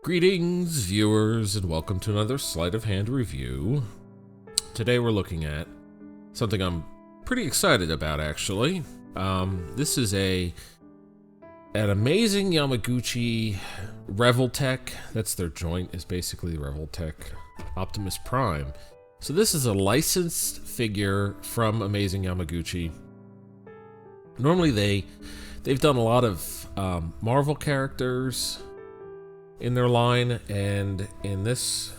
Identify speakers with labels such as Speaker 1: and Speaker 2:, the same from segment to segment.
Speaker 1: Greetings, viewers, and welcome to another sleight of hand review. Today we're looking at something I'm pretty excited about, actually. This is an amazing Yamaguchi Revoltech. That's their joint, is basically Revoltech Optimus Prime. So this is a licensed figure from Amazing Yamaguchi. Normally they've done a lot of Marvel characters in their line, and in this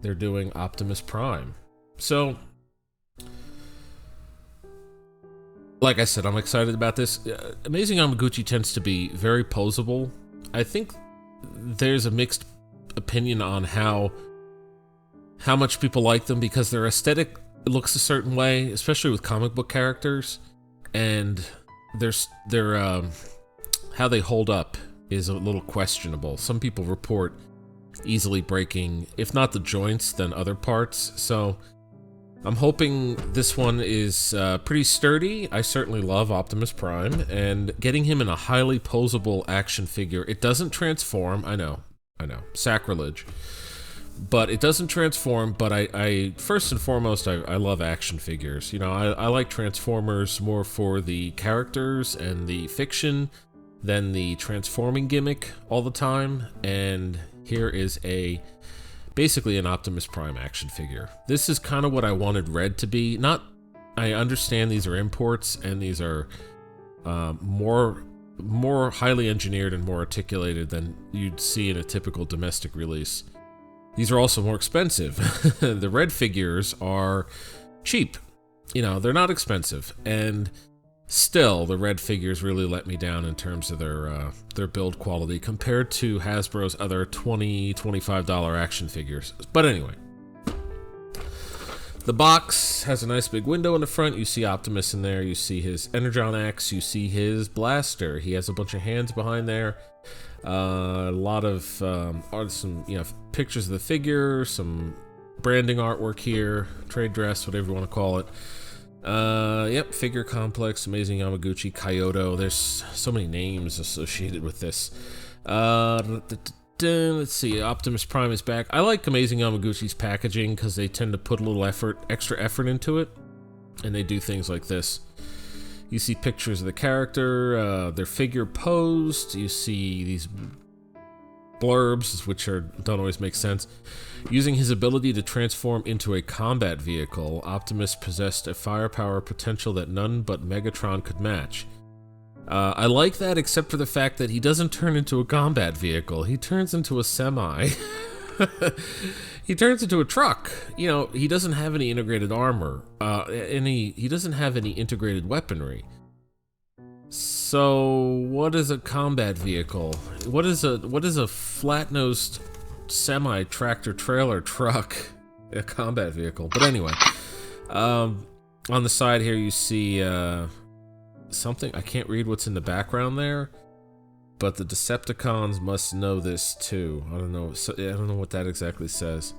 Speaker 1: they're doing Optimus Prime. So like I said, I'm excited about this. Amazing Yamaguchi tends to be very poseable. I think there's a mixed opinion on how much people like them, because their aesthetic looks a certain way, especially with comic book characters, and their how they hold up is a little questionable. Some people report easily breaking, if not the joints, then other parts. So I'm hoping this one is pretty sturdy. I certainly love Optimus Prime, and getting him in a highly posable action figure. It doesn't transform, I know, sacrilege. But it doesn't transform, but I first and foremost, I love action figures. You know, I like Transformers more for the characters and the fiction than the transforming gimmick all the time, and here is basically an Optimus Prime action figure. This is kind of what I wanted Red to be. I understand these are imports, and these are more highly engineered and more articulated than you'd see in a typical domestic release. These are also more expensive. The Red figures are cheap. You know, they're not expensive, and still, the Red figures really let me down in terms of their build quality compared to Hasbro's other $20, $25 action figures. But anyway, the box has a nice big window in the front. You see Optimus in there. You see his Energon axe. You see his blaster. He has a bunch of hands behind there. A lot of some pictures of the figure, some branding artwork here, trade dress, whatever you want to call it. Yep, figure complex, Amazing Yamaguchi, Kyoto. There's so many names associated with this. Let's see, Optimus Prime is back. I like Amazing Yamaguchi's packaging because they tend to put a little extra effort into it, and they do things like this. You see pictures of the character, their figure posed. You see these blurbs, which don't always make sense. Using his ability to transform into a combat vehicle, Optimus possessed a firepower potential that none but Megatron could match. I like that, except for the fact that he doesn't turn into a combat vehicle. He turns into a semi. He turns into a truck. You know, he doesn't have any integrated armor. He doesn't have any integrated weaponry. So, what is a combat vehicle? What is a flat-nosed semi-tractor trailer truck? A combat vehicle. But anyway, on the side here you see something. I can't read what's in the background there, but the Decepticons must know this too. I don't know. So, I don't know what that exactly says.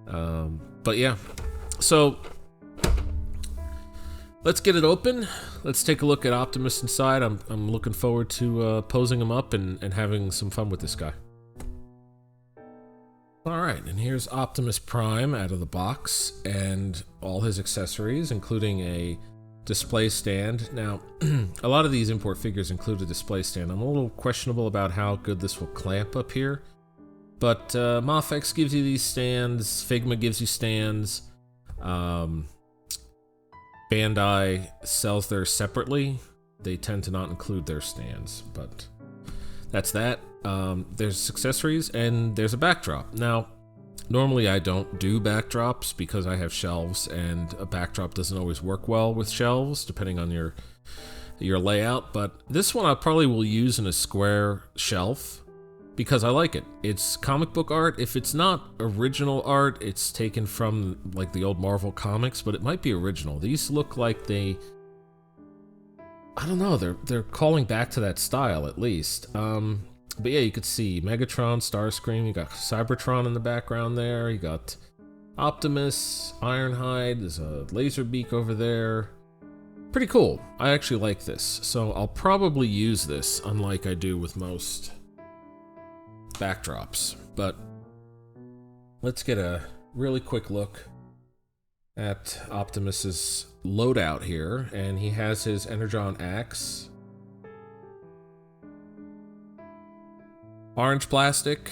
Speaker 1: But yeah, so let's get it open. Let's take a look at Optimus inside. I'm looking forward to posing him up and having some fun with this guy. Alright, and here's Optimus Prime out of the box, and all his accessories, including a display stand. Now, a lot of these import figures include a display stand. I'm a little questionable about how good this will clamp up here, but Mafex gives you these stands, Figma gives you stands, Bandai sells theirs separately. They tend to not include their stands, but that's that. There's accessories, and there's a backdrop. Now, normally I don't do backdrops because I have shelves, and a backdrop doesn't always work well with shelves, depending on your layout, but this one I probably will use in a square shelf because I like it. It's comic book art. If it's not original art, it's taken from like the old Marvel comics, but it might be original. These look like I don't know, they're calling back to that style at least. But yeah, you could see Megatron, Starscream, you got Cybertron in the background there, you got Optimus, Ironhide, there's a Laserbeak over there. Pretty cool. I actually like this, so I'll probably use this, unlike I do with most backdrops. But let's get a really quick look at Optimus's loadout here, and he has his Energon axe, orange plastic,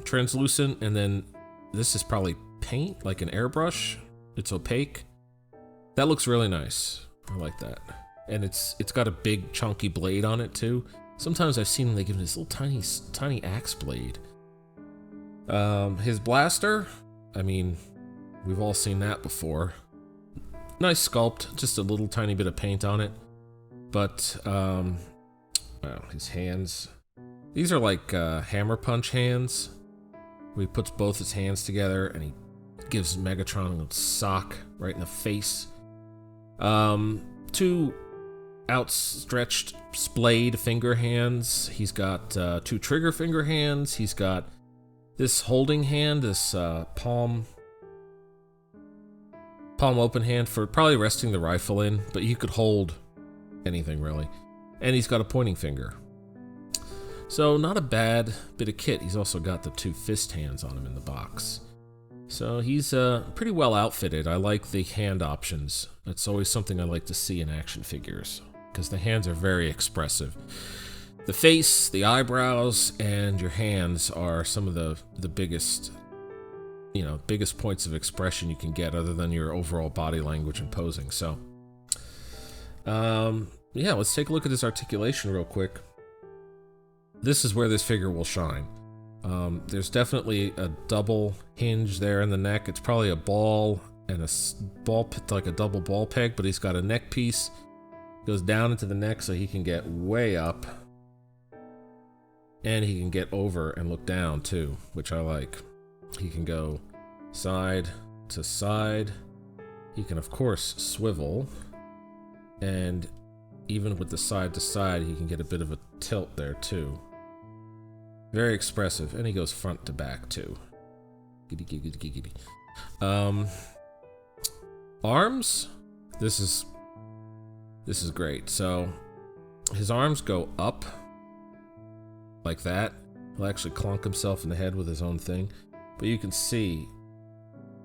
Speaker 1: translucent, and then this is probably paint, like an airbrush. It's opaque. That looks really nice. I like that. And it's got a big chunky blade on it too. Sometimes I've seen they give him this little tiny axe blade. His blaster, I mean, we've all seen that before. Nice sculpt, just a little tiny bit of paint on it. But wow, his hands. These are like hammer punch hands. He puts both his hands together and he gives Megatron a sock right in the face. Two outstretched splayed finger hands. He's got 2 trigger finger hands. He's got this holding hand, this palm open hand for probably resting the rifle in, but you could hold anything really. And he's got a pointing finger. So not a bad bit of kit. He's also got the 2 fist hands on him in the box. So he's pretty well outfitted. I like the hand options. That's always something I like to see in action figures, because the hands are very expressive. The face, the eyebrows, and your hands are some of the biggest, biggest points of expression you can get, other than your overall body language and posing. So, yeah, let's take a look at his articulation real quick. This is where this figure will shine. There's definitely a double hinge there in the neck. It's probably a ball and a ball, like a double ball peg, but he's got a neck piece. Goes down into the neck so he can get way up. And he can get over and look down too, which I like. He can go side to side. He can, of course, swivel. And even with the side to side, he can get a bit of a tilt there too. Very expressive, and he goes front to back too. Arms. This is great. So his arms go up like that. He'll actually clunk himself in the head with his own thing, but you can see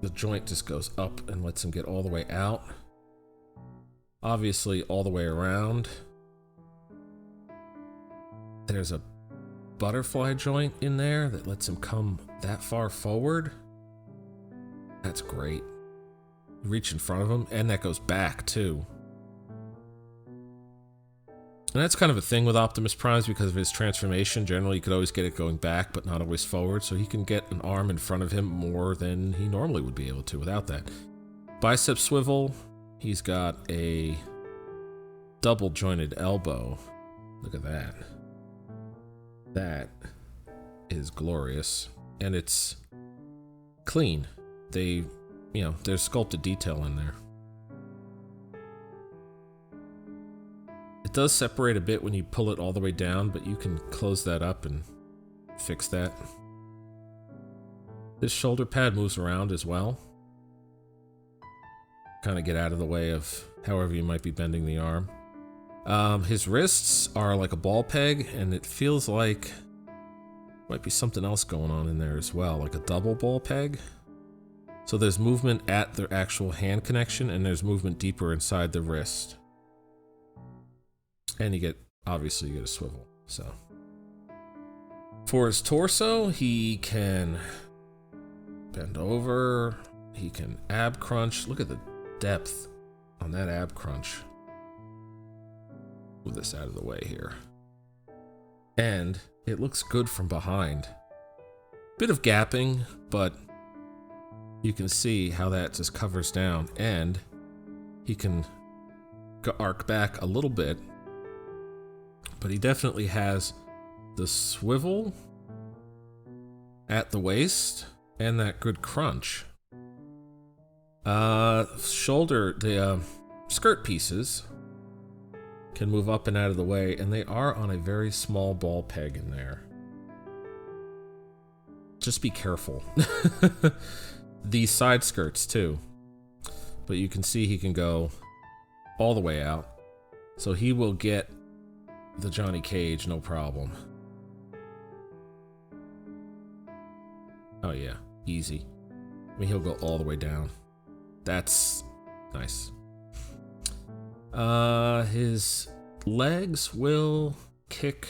Speaker 1: the joint just goes up and lets him get all the way out. Obviously, all the way around. There's a butterfly joint in there that lets him come that far forward. That's great. Reach in front of him, and that goes back too. And that's kind of a thing with Optimus Primes because of his transformation. Generally, you could always get it going back, but not always forward, so he can get an arm in front of him more than he normally would be able to without that. Bicep swivel. He's got a double jointed elbow. Look at that. That is glorious, and it's clean. There's sculpted detail in there. It does separate a bit when you pull it all the way down, but you can close that up and fix that. This shoulder pad moves around as well. Kind of get out of the way of however you might be bending the arm. His wrists are like a ball peg, and it feels like might be something else going on in there as well, like a double ball peg. So there's movement at the actual hand connection, and there's movement deeper inside the wrist. And obviously you get a swivel. So for his torso, he can bend over, he can ab crunch. Look at the depth on that ab crunch. Move this out of the way here. And it looks good from behind. Bit of gapping, but you can see how that just covers down, and he can arc back a little bit, but he definitely has the swivel at the waist and that good crunch. Shoulder, the skirt pieces can move up and out of the way, and they are on a very small ball peg in there. Just be careful. These side skirts too. But you can see he can go all the way out. So he will get the Johnny Cage, no problem. Oh yeah, easy. I mean, he'll go all the way down. That's nice. His legs will kick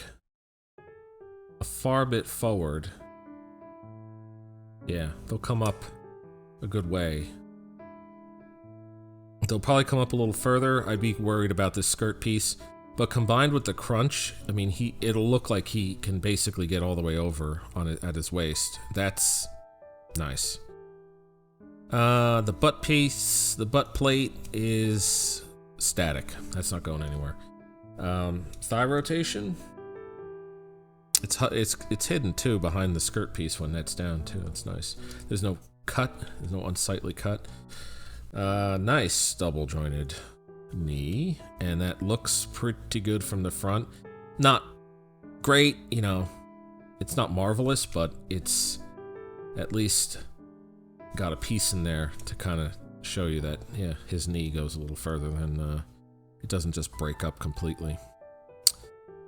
Speaker 1: a far bit forward. Yeah, they'll come up a good way. They'll probably come up a little further. I'd be worried about this skirt piece. But combined with the crunch, I mean, it'll look like he can basically get all the way over on it at his waist. That's nice. The butt piece, the butt plate is static. That's not going anywhere. Thigh rotation. It's hidden too behind the skirt piece when that's down too. That's nice. There's no cut. There's no unsightly cut. Nice double jointed knee, and that looks pretty good from the front. Not great, you know, it's not marvelous, but it's at least got a piece in there to kind of show you that, yeah, his knee goes a little further than, it doesn't just break up completely.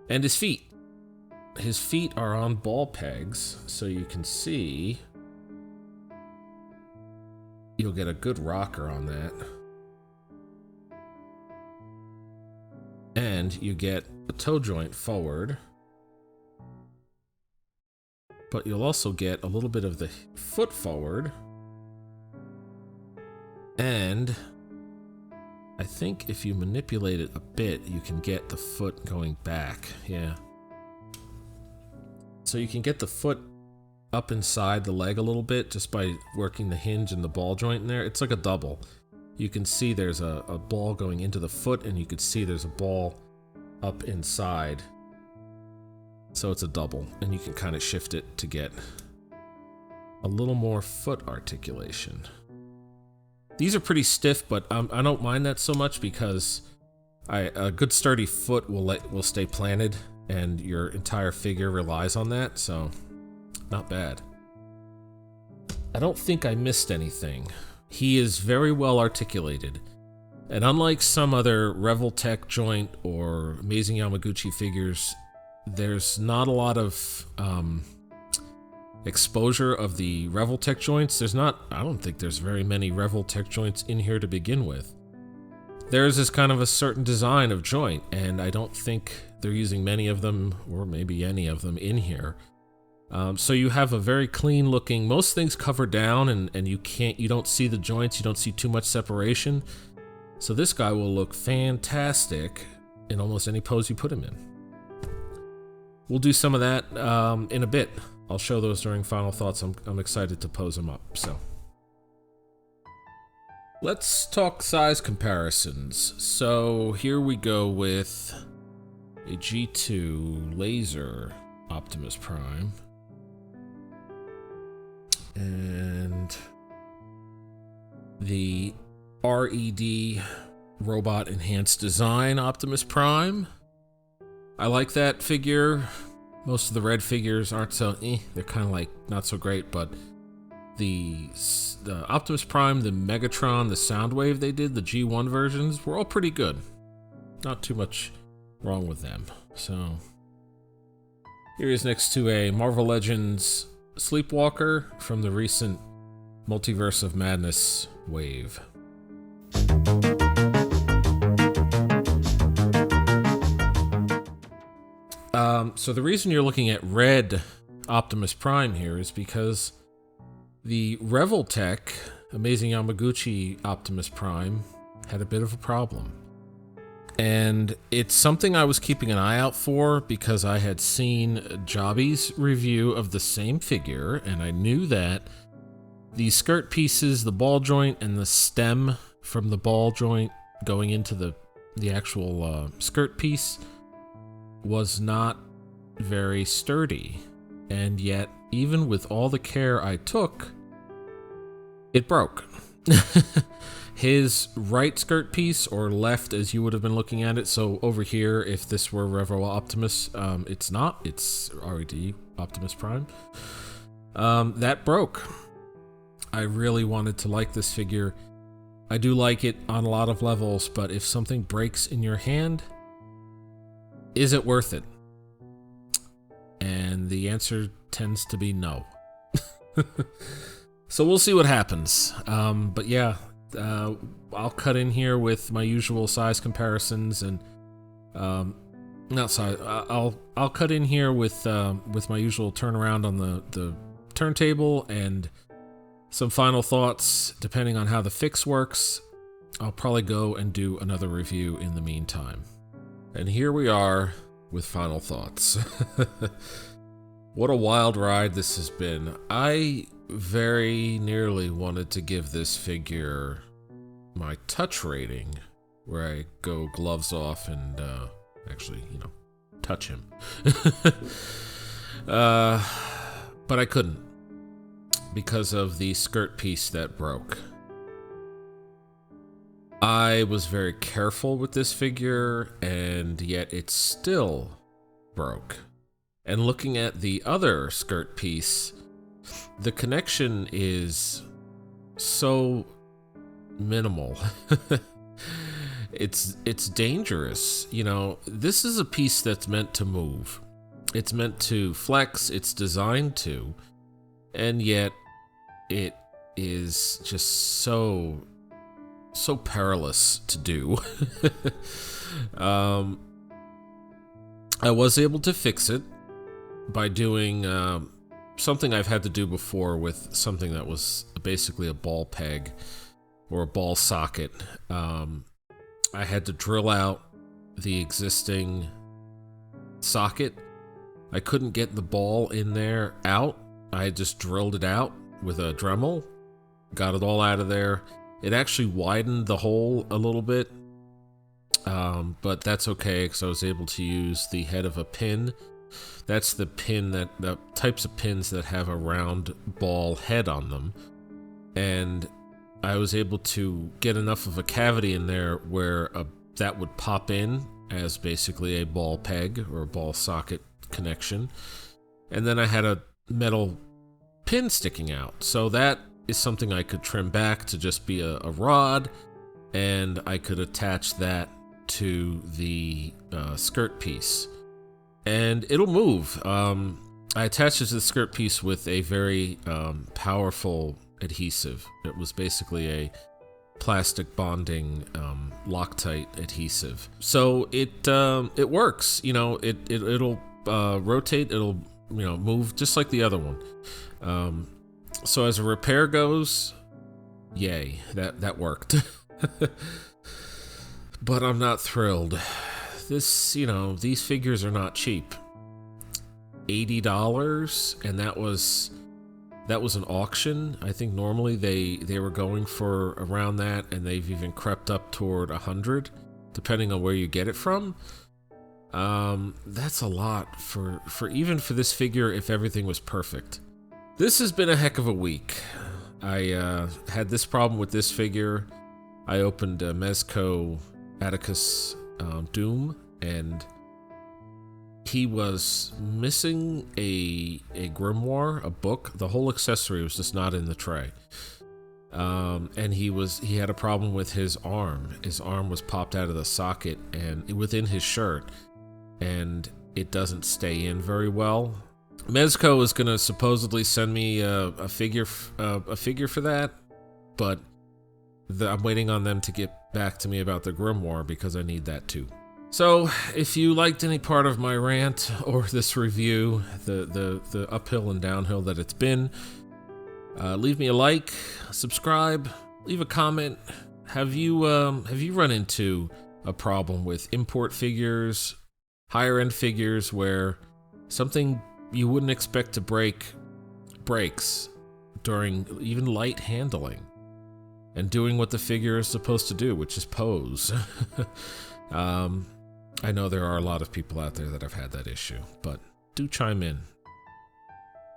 Speaker 1: And his feet. His feet are on ball pegs, so you can see you'll get a good rocker on that. And you get a toe joint forward. But you'll also get a little bit of the foot forward. And I think if you manipulate it a bit, you can get the foot going back. Yeah. So you can get the foot up inside the leg a little bit just by working the hinge and the ball joint in there. It's like a double. You can see there's a ball going into the foot, and you can see there's a ball up inside. So it's a double, and you can kind of shift it to get a little more foot articulation. These are pretty stiff, but I don't mind that so much because a good sturdy foot will stay planted, and your entire figure relies on that, so not bad. I don't think I missed anything. He is very well articulated, and unlike some other Revoltech joint or Amazing Yamaguchi figures, there's not a lot of exposure of the Revoltech joints. I don't think there's very many Revoltech joints in here to begin with. Theirs is kind of a certain design of joint, and I don't think they're using many of them, or maybe any of them, in here. So you have a very clean looking, most things cover down, and you don't see the joints, you don't see too much separation. So this guy will look fantastic in almost any pose you put him in. We'll do some of that in a bit. I'll show those during final thoughts. I'm excited to pose him up, so. Let's talk size comparisons. So here we go with a G2 laser Optimus Prime. And the RED Robot Enhanced Design Optimus Prime. I like that figure. Most of the red figures aren't so they're kind of like not so great, but the Optimus Prime, the Megatron, the Soundwave they did, the G1 versions, were all pretty good. Not too much wrong with them. So here he is next to a Marvel Legends Sleepwalker from the recent Multiverse of Madness wave. So the reason you're looking at red Optimus Prime here is because the Revoltech Amazing Yamaguchi Optimus Prime had a bit of a problem. And it's something I was keeping an eye out for because I had seen Jobby's review of the same figure, and I knew that the skirt pieces, the ball joint, and the stem from the ball joint going into the actual skirt piece was not very sturdy. And yet, even with all the care I took, it broke. His right skirt piece, or left as you would have been looking at it, so over here, if this were Revo Optimus, it's not, it's RED Optimus Prime. That broke. I really wanted to like this figure. I do like it on a lot of levels, but if something breaks in your hand, is it worth it? And the answer tends to be no. So we'll see what happens. But yeah, I'll cut in here with my usual size comparisons and not size. I'll cut in here with my usual turnaround on the turntable and some final thoughts depending on how the fix works. I'll probably go and do another review in the meantime. And here we are with final thoughts. What a wild ride this has been. I very nearly wanted to give this figure my touch rating, where I go gloves off and actually, touch him. But I couldn't because of the skirt piece that broke. I was very careful with this figure, and yet it still broke. And looking at the other skirt piece, the connection is so minimal. It's dangerous. This is a piece that's meant to move. It's meant to flex, it's designed to, and yet it is just so perilous to do. I was able to fix it by doing something I've had to do before with something that was basically a ball peg or a ball socket. I had to drill out the existing socket. I couldn't get the ball in there out. I just drilled it out with a Dremel, got it all out of there. It actually widened the hole a little bit, but that's okay because I was able to use the head of a pin. That's the types of pins that have a round ball head on them. And I was able to get enough of a cavity in there where that would pop in as basically a ball peg or a ball socket connection. And then I had a metal pin sticking out. So that is something I could trim back to just be a rod, and I could attach that to the skirt piece. And it'll move. I attached it to the skirt piece with a very powerful adhesive. It was basically a plastic bonding Loctite adhesive. So it works. It'll rotate. It'll move just like the other one. So as a repair goes, yay, that worked. But I'm not thrilled. These figures are not cheap. $80, and that was an auction. I think normally they were going for around that, and they've even crept up toward $100, depending on where you get it from. That's a lot for even for this figure if everything was perfect. This has been a heck of a week. I had this problem with this figure. I opened Mezco Atticus Doom, and he was missing a grimoire, a book. The whole accessory was just not in the tray. And he had a problem with his arm. His arm was popped out of the socket and within his shirt, and it doesn't stay in very well. Mezco is gonna supposedly send me a figure for that, but I'm waiting on them to get back to me about the grimoire because I need that too. So, if you liked any part of my rant or this review, the uphill and downhill that it's been, leave me a like, subscribe, leave a comment. Have you run into a problem with import figures, higher end figures, where something you wouldn't expect to breaks during even light handling and doing what the figure is supposed to do, which is pose? I know there are a lot of people out there that have had that issue, but do chime in.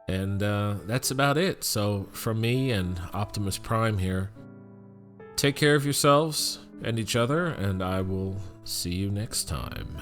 Speaker 1: And that's about it. So from me and Optimus Prime here, take care of yourselves and each other, and I will see you next time.